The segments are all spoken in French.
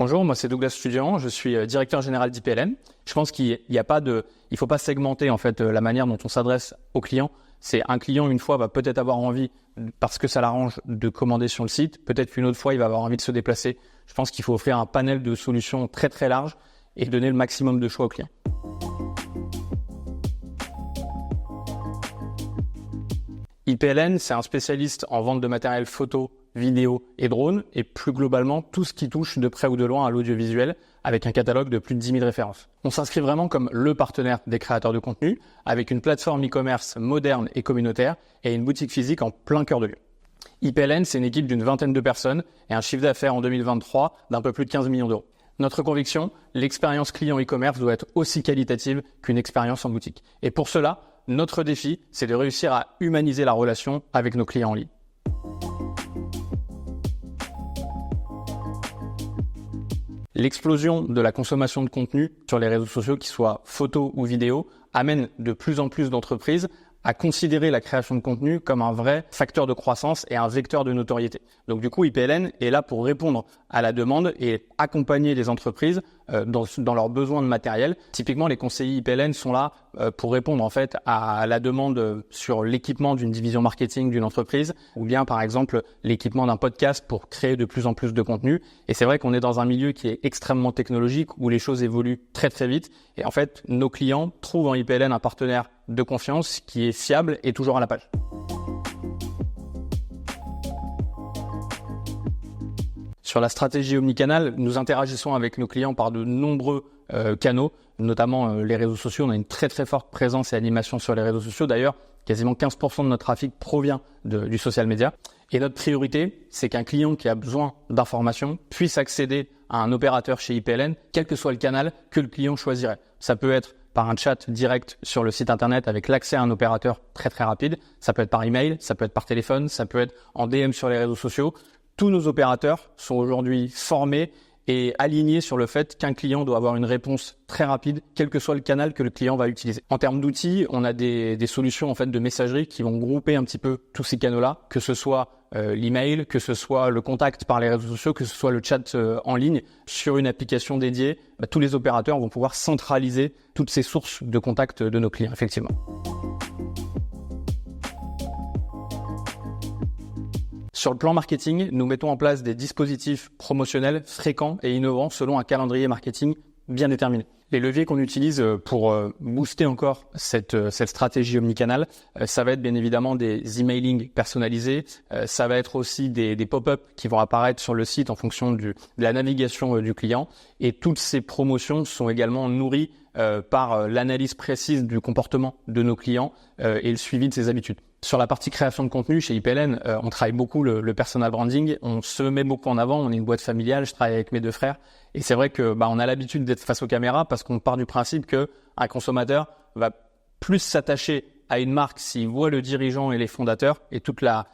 Bonjour, moi c'est Douglas Studian, je suis directeur général d'IPLN. Je pense qu'il faut pas segmenter en fait la manière dont on s'adresse aux clients. C'est un client une fois va peut-être avoir envie, parce que ça l'arrange, de commander sur le site. Peut-être qu'une autre fois il va avoir envie de se déplacer. Je pense qu'il faut offrir un panel de solutions très très large et donner le maximum de choix aux clients. IPLN, c'est un spécialiste en vente de matériel photo, vidéo et drone, et plus globalement tout ce qui touche de près ou de loin à l'audiovisuel, avec un catalogue de plus de 10 000 références. On s'inscrit vraiment comme le partenaire des créateurs de contenu, avec une plateforme e-commerce moderne et communautaire, et une boutique physique en plein cœur de Lyon. IPLN, c'est une équipe d'une vingtaine de personnes, et un chiffre d'affaires en 2023 d'un peu plus de 15 millions d'euros. Notre conviction, l'expérience client e-commerce doit être aussi qualitative qu'une expérience en boutique. Et pour cela, notre défi, c'est de réussir à humaniser la relation avec nos clients en ligne. L'explosion de la consommation de contenu sur les réseaux sociaux, qu'ils soient photos ou vidéos, amène de plus en plus d'entreprises à considérer la création de contenu comme un vrai facteur de croissance et un vecteur de notoriété. Donc du coup, IPLN est là pour répondre à la demande et accompagner les entreprises dans leurs besoins de matériel. Typiquement, les conseillers IPLN sont là pour répondre en fait à la demande sur l'équipement d'une division marketing d'une entreprise, ou bien par exemple l'équipement d'un podcast pour créer de plus en plus de contenu. Et c'est vrai qu'on est dans un milieu qui est extrêmement technologique, où les choses évoluent très très vite. Et en fait, nos clients trouvent en IPLN un partenaire de confiance qui est fiable et toujours à la page. Sur la stratégie omnicanal, nous interagissons avec nos clients par de nombreux canaux, notamment les réseaux sociaux. On a une très très forte présence et animation sur les réseaux sociaux. D'ailleurs, quasiment 15% de notre trafic provient du social media. Et notre priorité, c'est qu'un client qui a besoin d'informations puisse accéder à un opérateur chez IPLN, quel que soit le canal que le client choisirait. Ça peut être par un chat direct sur le site internet avec l'accès à un opérateur très très rapide. Ça peut être par email, ça peut être par téléphone, ça peut être en DM sur les réseaux sociaux. Tous nos opérateurs sont aujourd'hui formés et alignés sur le fait qu'un client doit avoir une réponse très rapide, quel que soit le canal que le client va utiliser. En termes d'outils, on a des solutions en fait de messagerie qui vont grouper un petit peu tous ces canaux-là, que ce soit l'email, que ce soit le contact par les réseaux sociaux, que ce soit le chat en ligne. Sur une application dédiée, tous les opérateurs vont pouvoir centraliser toutes ces sources de contact de nos clients, effectivement. Sur le plan marketing, nous mettons en place des dispositifs promotionnels fréquents et innovants selon un calendrier marketing bien déterminé. Les leviers qu'on utilise pour booster encore cette stratégie omnicanal, ça va être bien évidemment des emailing personnalisés, ça va être aussi des pop-up qui vont apparaître sur le site en fonction de la navigation du client. Et toutes ces promotions sont également nourries par l'analyse précise du comportement de nos clients et le suivi de ses habitudes. Sur la partie création de contenu, chez IPLN, on travaille beaucoup le personal branding, on se met beaucoup en avant, on est une boîte familiale, je travaille avec mes deux frères, et c'est vrai que on a l'habitude d'être face aux caméras parce qu'on part du principe que un consommateur va plus s'attacher à une marque s'il voit le dirigeant et les fondateurs et toute la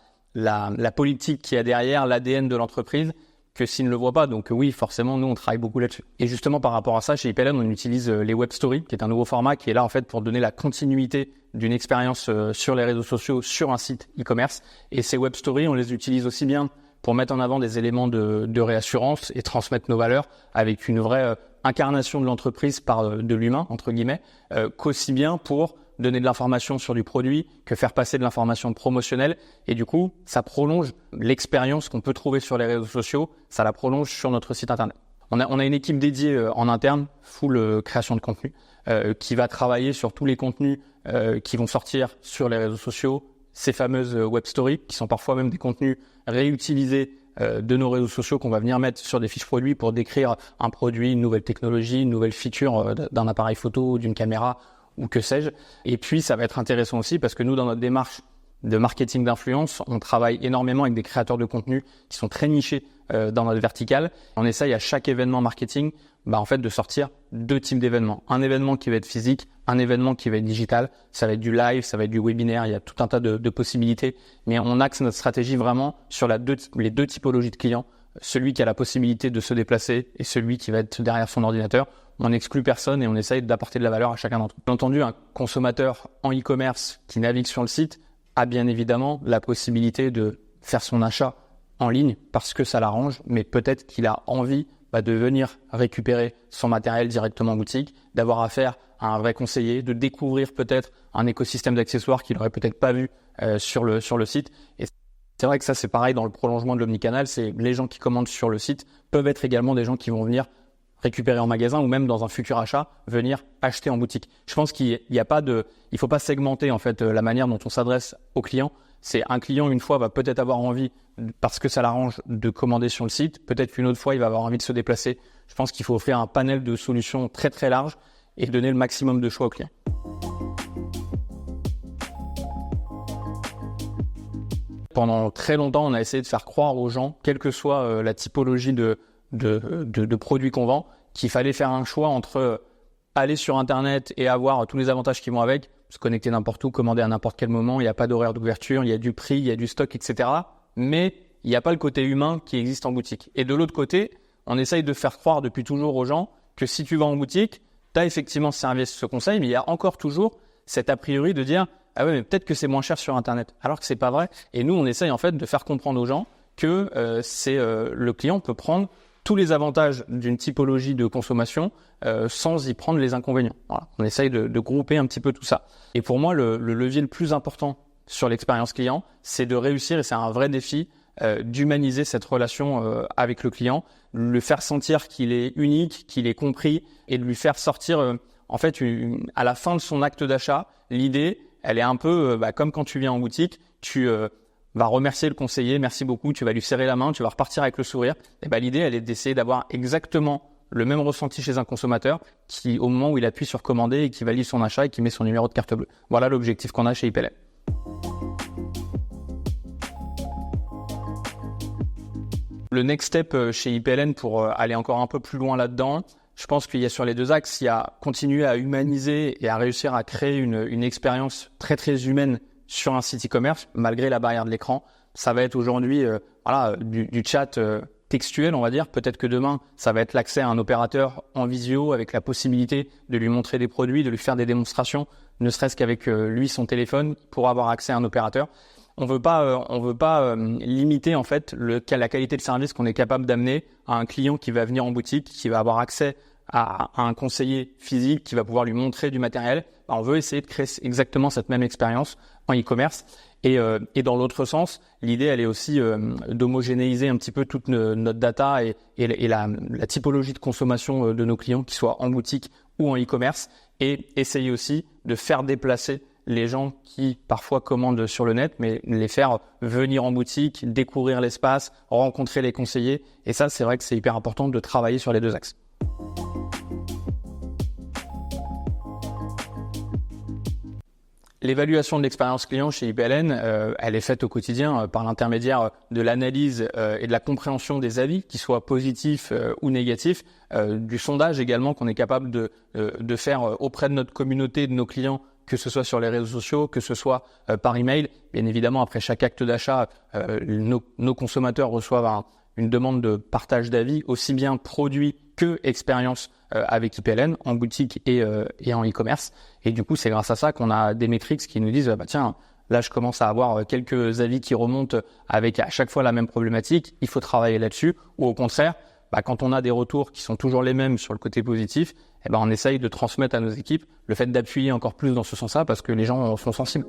politique qu'il y a derrière, l'ADN de l'entreprise, que s'il ne le voit pas. Donc oui, forcément, nous, on travaille beaucoup là-dessus. Et justement, par rapport à ça, chez IPLN, on utilise les web stories, qui est un nouveau format qui est là en fait pour donner la continuité d'une expérience sur les réseaux sociaux, sur un site e-commerce. Et ces web stories, on les utilise aussi bien pour mettre en avant des éléments de réassurance et transmettre nos valeurs avec une vraie incarnation de l'entreprise par de l'humain, entre guillemets, qu'aussi bien pour donner de l'information sur du produit, que faire passer de l'information promotionnelle. Et du coup, ça prolonge l'expérience qu'on peut trouver sur les réseaux sociaux, ça la prolonge sur notre site internet. On a une équipe dédiée en interne, full création de contenu, qui va travailler sur tous les contenus qui vont sortir sur les réseaux sociaux, ces fameuses web stories, qui sont parfois même des contenus réutilisés de nos réseaux sociaux qu'on va venir mettre sur des fiches produits pour décrire un produit, une nouvelle technologie, une nouvelle feature d'un appareil photo, d'une caméra, ou que sais-je. Et puis, ça va être intéressant aussi parce que nous, dans notre démarche de marketing d'influence, on travaille énormément avec des créateurs de contenu qui sont très nichés dans notre verticale. On essaye à chaque événement marketing en fait, de sortir deux types d'événements. Un événement qui va être physique, un événement qui va être digital. Ça va être du live, ça va être du webinaire, il y a tout un tas de possibilités. Mais on axe notre stratégie vraiment sur les deux typologies de clients. Celui qui a la possibilité de se déplacer et celui qui va être derrière son ordinateur. On n'exclut personne et on essaye d'apporter de la valeur à chacun d'entre eux. Bien entendu, un consommateur en e-commerce qui navigue sur le site a bien évidemment la possibilité de faire son achat en ligne parce que ça l'arrange, mais peut-être qu'il a envie de venir récupérer son matériel directement en boutique, d'avoir affaire à un vrai conseiller, de découvrir peut-être un écosystème d'accessoires qu'il n'aurait peut-être pas vu sur le site. Et c'est vrai que ça, c'est pareil dans le prolongement de l'omnicanal, c'est les gens qui commandent sur le site peuvent être également des gens qui vont venir récupérer en magasin ou même dans un futur achat, venir acheter en boutique. Je pense qu'il faut pas segmenter en fait la manière dont on s'adresse aux clients. C'est un client une fois va peut-être avoir envie parce que ça l'arrange de commander sur le site. Peut-être qu'une autre fois il va avoir envie de se déplacer. Je pense qu'il faut offrir un panel de solutions très très large et donner le maximum de choix aux clients. Pendant très longtemps, on a essayé de faire croire aux gens, quelle que soit la typologie de produits qu'on vend, qu'il fallait faire un choix entre aller sur Internet et avoir tous les avantages qui vont avec, se connecter n'importe où, commander à n'importe quel moment, il n'y a pas d'horaire d'ouverture, il y a du prix, il y a du stock, etc. Mais il n'y a pas le côté humain qui existe en boutique. Et de l'autre côté, on essaye de faire croire depuis toujours aux gens que si tu vas en boutique, tu as effectivement ce service, ce conseil, mais il y a encore toujours cet a priori de dire « Ah ouais, mais peut-être que c'est moins cher sur Internet », alors que c'est pas vrai. Et nous, on essaye en fait de faire comprendre aux gens que le client peut prendre tous les avantages d'une typologie de consommation sans y prendre les inconvénients. Voilà. On essaye de grouper un petit peu tout ça. Et pour moi, le levier le plus important sur l'expérience client, c'est de réussir, et c'est un vrai défi, d'humaniser cette relation avec le client, le faire sentir qu'il est unique, qu'il est compris, et de lui faire sortir, en fait, à la fin de son acte d'achat, l'idée, elle est un peu comme quand tu viens en boutique, tu va remercier le conseiller, merci beaucoup, tu vas lui serrer la main, tu vas repartir avec le sourire. Et l'idée, elle est d'essayer d'avoir exactement le même ressenti chez un consommateur qui, au moment où il appuie sur commander et qui valide son achat et qui met son numéro de carte bleue. Voilà l'objectif qu'on a chez IPLN. Le next step chez IPLN pour aller encore un peu plus loin là-dedans, je pense qu'il y a sur les deux axes, il y a continuer à humaniser et à réussir à créer une expérience très très humaine sur un site e-commerce, malgré la barrière de l'écran. Ça va être aujourd'hui du chat textuel, on va dire. Peut-être que demain, ça va être l'accès à un opérateur en visio avec la possibilité de lui montrer des produits, de lui faire des démonstrations, ne serait-ce qu'avec lui, son téléphone, pour avoir accès à un opérateur. On veut pas limiter en fait la qualité de service qu'on est capable d'amener à un client qui va venir en boutique, qui va avoir accès à un conseiller physique qui va pouvoir lui montrer du matériel. On veut essayer de créer exactement cette même expérience en e-commerce. Et dans l'autre sens, l'idée, elle est aussi d'homogénéiser un petit peu toute notre data et la typologie de consommation de nos clients, qu'ils soient en boutique ou en e-commerce, et essayer aussi de faire déplacer les gens qui parfois commandent sur le net, mais les faire venir en boutique, découvrir l'espace, rencontrer les conseillers. Et ça, c'est vrai que c'est hyper important de travailler sur les deux axes. L'évaluation de l'expérience client chez IPLN, elle est faite au quotidien par l'intermédiaire de l'analyse et de la compréhension des avis, qu'ils soient positifs ou négatifs, du sondage également qu'on est capable de faire auprès de notre communauté, de nos clients, que ce soit sur les réseaux sociaux, que ce soit par email. Bien évidemment, après chaque acte d'achat, nos consommateurs reçoivent une demande de partage d'avis, aussi bien produit que expérience avec IPLN en boutique et en e-commerce. Et du coup, c'est grâce à ça qu'on a des métriques qui nous disent tiens, là je commence à avoir quelques avis qui remontent avec à chaque fois la même problématique, il faut travailler là-dessus. Ou au contraire, quand on a des retours qui sont toujours les mêmes sur le côté positif, on essaye de transmettre à nos équipes le fait d'appuyer encore plus dans ce sens-là parce que les gens sont sensibles.